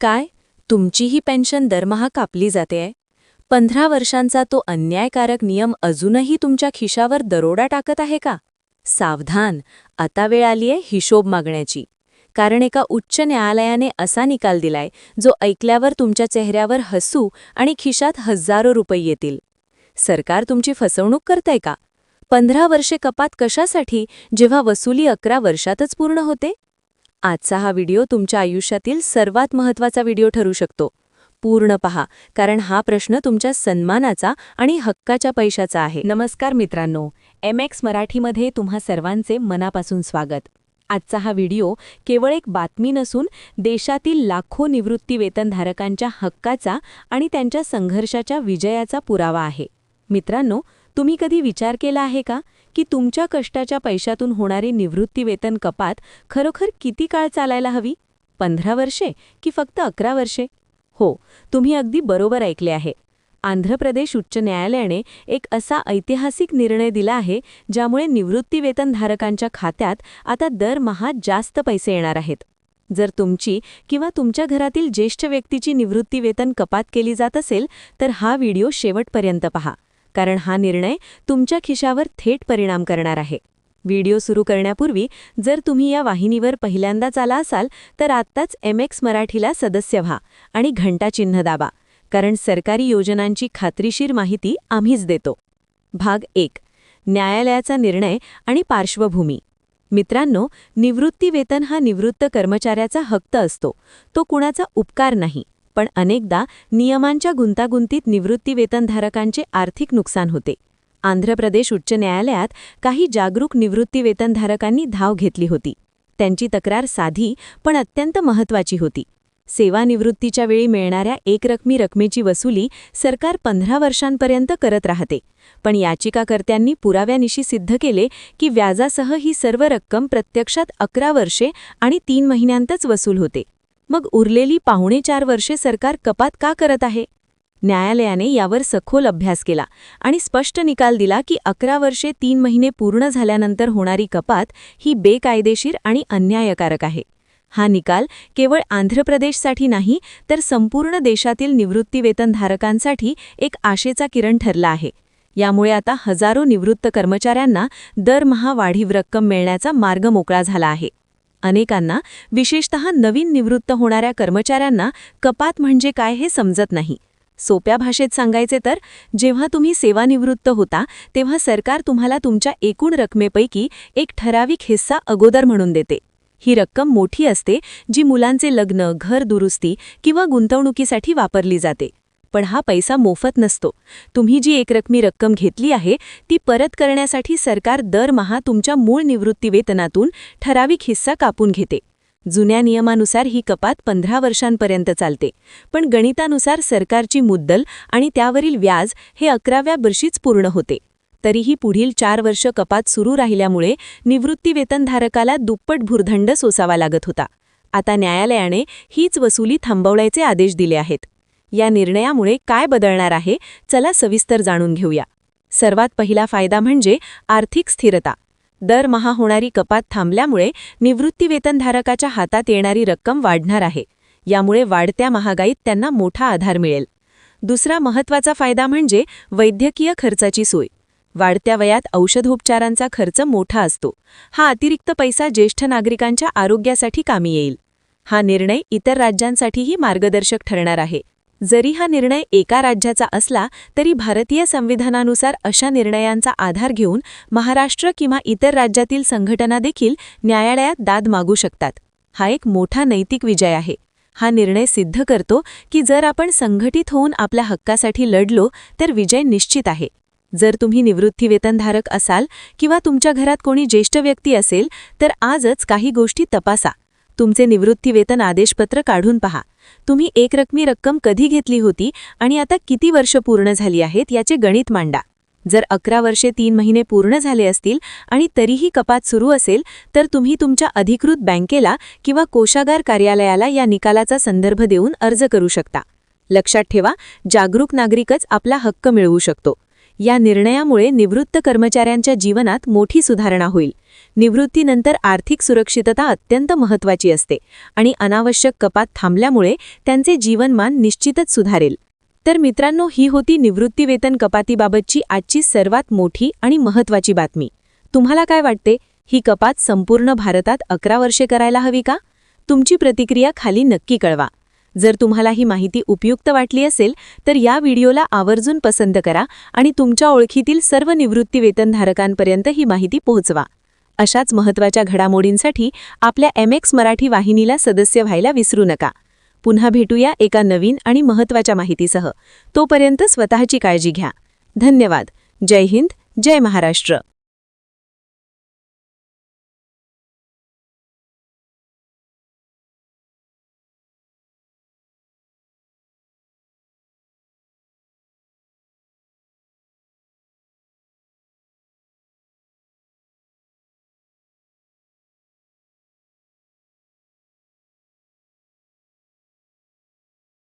काय तुमचीही पेन्शन दरमहा कापली जातेय? 15 वर्षांचा तो अन्यायकारक नियम अजूनही तुमच्या खिशावर दरोडा टाकत आहे का? सावधान, आता वेळ आलीये हिशोब मागण्याची. कारण एका उच्च न्यायालयाने असा निकाल दिलाय जो ऐकल्यावर तुमच्या चेहऱ्यावर हसू आणि खिशात हजारो रुपये येतील. सरकार तुमची फसवणूक करतंय का? 15 वर्षे कपात कशासाठी जेव्हा वसुली 11 वर्षातच पूर्ण होते? आजचा हा व्हिडिओ तुमच्या आयुष्यातील सर्वात महत्त्वाचा व्हिडिओ ठरू शकतो. पूर्ण पहा, कारण हा प्रश्न तुमच्या सन्मानाचा आणि हक्काच्या पैशाचा आहे. नमस्कार मित्रांनो, MX मराठीमध्ये तुम्हा सर्वांचे मनापासून स्वागत. आजचा हा व्हिडिओ केवळ एक बातमी नसून देशातील लाखो निवृत्ती वेतनधारकांच्या हक्काचा आणि त्यांच्या संघर्षाच्या विजयाचा पुरावा आहे. मित्रांनो, तुम्ही कधी विचार केला आहे का की तुमच्या कष्टाच्या पैशातून होणारी निवृत्ती वेतन कपात खरोखर किती काळ चालायला हवी? 15 वर्षे की फक्त 11 वर्षे? हो, तुम्ही अगदी बरोबर ऐकले आहे. आंध्र प्रदेश उच्च न्यायालयाने एक असा ऐतिहासिक निर्णय दिला आहे ज्यामुळे निवृत्ती वेतनधारकांच्या खात्यात आता दरमहा जास्त पैसे येणार आहेत. जर तुमची किंवा तुमच्या घरातील ज्येष्ठ व्यक्तीची निवृत्ती वेतन कपात केली जात असेल तर हा व्हिडिओ शेवटपर्यंत पहा, कारण हा निर्णय तुमच्या खिशावर थेट परिणाम करणार आहे. व्हिडिओ सुरू करण्यापूर्वी जर तुम्ही या वाहिनीवर पहिल्यांदाच आला असाल तर आत्ताच MX मराठीला सदस्य व्हा आणि घंटाचिन्ह दाबा, कारण सरकारी योजनांची खात्रीशीर माहिती आम्हीच देतो. भाग 1. न्यायालयाचा निर्णय आणि पार्श्वभूमी. मित्रांनो, निवृत्ती वेतन हा निवृत्त कर्मचाऱ्याचा हक्क असतो. तो कुणाचा उपकार नाही. पण अनेकदा नियमांच्या गुंतागुंतीत निवृत्ती वेतनधारकांचे आर्थिक नुकसान होते. आंध्र प्रदेश उच्च न्यायालयात काही जागरूक निवृत्ती वेतनधारकांनी धाव घेतली होती. त्यांची तक्रार साधी पण अत्यंत महत्त्वाची होती. सेवानिवृत्तीच्या वेळी मिळणाऱ्या एकरकमी रकमेची वसुली सरकार 15 वर्षांपर्यंत करत राहते. पण याचिकाकर्त्यांनी पुराव्यानिशी सिद्ध केले की व्याजासह ही सर्व रक्कम प्रत्यक्षात 11 वर्षे आणि 3 महिन्यांतच वसूल होते. मग उरलेली 4.5 वर्षे सरकार कपात का करत आहे? न्यायालयाने यावर सखोल अभ्यास केला आणि स्पष्ट निकाल दिला की 11 वर्षे 3 महिने पूर्ण झाल्यानंतर होणारी कपात ही बेकायदेशीर आणि अन्यायकारक आहे. हा निकाल केवळ आंध्र प्रदेशसाठी नाही तर संपूर्ण देशातील निवृत्ती वेतनधारकांसाठी एक आशेचा किरण ठरला आहे. यामुळे आता हजारो निवृत्त कर्मचाऱ्यांना दरमहा वाढीव रक्कम मिळण्याचा मार्ग मोकळा झाला आहे. अनेकांना, विशेषतः नवीन निवृत्त होणाऱ्या कर्मचाऱ्यांना कपात म्हणजे काय हे समजत नाही. सोप्या भाषेत सांगायचे तर, जेव्हा तुम्ही सेवानिवृत्त होता तेव्हा सरकार तुम्हाला तुमच्या एकूण रकमेपैकी एक ठराविक हिस्सा अगोदर म्हणून देते. ही रक्कम मोठी असते, जी मुलांचे लग्न, घर दुरुस्ती किंवा गुंतवणुकीसाठी वापरली जाते. पण हा पैसा मोफत नसतो. तुम्ही जी एकरकमी रक्कम घेतली आहे ती परत करण्यासाठी सरकार दरमहा तुमच्या मूळ निवृत्ती वेतनातून ठराविक हिस्सा कापून घेते. जुन्या नियमानुसार ही कपात 15 वर्षांपर्यंत चालते, पण गणितानुसार सरकारची मुद्दल आणि त्यावरील व्याज हे 11व्या वर्षीच पूर्ण होते. तरीही पुढील 4 वर्ष कपात सुरू राहिल्यामुळे निवृत्ती वेतनधारकाला दुप्पट भुर्दंड सोसावा लागत होता. आता न्यायालयाने हीच वसुली थांबवण्याचे आदेश दिले आहेत. या निर्णयामुळे काय बदलणार आहे, चला सविस्तर जाणून घेऊया. सर्वात पहिला फायदा म्हणजे आर्थिक स्थिरता. दरमहा होणारी कपात थांबल्यामुळे निवृत्ती वेतनधारकाच्या हातात येणारी रक्कम वाढणार आहे. यामुळे वाढत्या महागाईत त्यांना मोठा आधार मिळेल. दुसरा महत्त्वाचा फायदा म्हणजे वैद्यकीय खर्चाची सोय. वाढत्या वयात औषधोपचारांचा खर्च मोठा असतो. हा अतिरिक्त पैसा ज्येष्ठ नागरिकांच्या आरोग्यासाठी कामी येईल. हा निर्णय इतर राज्यांसाठीही मार्गदर्शक ठरणार आहे. जरी हा निर्णय एका राज्याचा असला तरी भारतीय संविधानानुसार अशा निर्णयांचा आधार घेऊन महाराष्ट्र किंवा इतर राज्यातील संघटना देखील न्यायालयात दाद मागू शकतात. हा एक मोठा नैतिक विजय आहे. हा निर्णय सिद्ध करतो की जर आपण संघटित होऊन आपल्या हक्कासाठी लढलो तर विजय निश्चित आहे. जर तुम्ही निवृत्ती वेतनधारक असाल किंवा तुमच्या घरात कोणी ज्येष्ठ व्यक्ती असेल तर आजच काही गोष्टी तपासा. तुमचे निवृत्ती वेतन आदेशपत्र काढून पहा. तुम्ही एकरकमी रक्कम कधी घेतली होती आणि आता किती वर्ष पूर्ण झाली आहेत याचे गणित मांडा. जर 11 वर्षे 3 महिने पूर्ण झाले असतील आणि तरीही कपात सुरू असेल तर तुम्ही तुमच्या अधिकृत बँकेला किंवा कोषागार कार्यालयाला या निकालाचा संदर्भ देऊन अर्ज करू शकता. लक्षात ठेवा, जागरूक नागरिकच आपला हक्क मिळवू शकतो. या निर्णयामुळे निवृत्त कर्मचाऱ्यांच्या जीवनात मोठी सुधारणा होईल. निवृत्तीनंतर आर्थिक सुरक्षितता अत्यंत महत्त्वाची असते आणि अनावश्यक कपात थांबल्यामुळे त्यांचे जीवनमान निश्चितच सुधारेल. तर मित्रांनो, ही होती निवृत्तीवेतन कपातीबाबतची आजची सर्वात मोठी आणि महत्त्वाची बातमी. तुम्हाला काय वाटते, ही कपात संपूर्ण भारतात 11 वर्षे करायला हवी का? तुमची प्रतिक्रिया खाली नक्की कळवा. जर तुम्हाला ही माहिती उपयुक्त वाटली असेल तर या व्हिडिओला आवर्जून पसंत करा आणि तुमच्या ओळखीतील सर्व निवृत्तीवेतनधारकांपर्यंत ही माहिती पोहोचवा. अशाच महत्त्वाच्या घडामोडींसाठी आपल्या MX मराठी वाहिनीला सदस्य व्हायला विसरू नका. पुन्हा भेटूया एका नवीन आणि महत्त्वाच्या माहितीसह. तोपर्यंत स्वतःची काळजी घ्या. धन्यवाद. जय हिंद, जय महाराष्ट्र.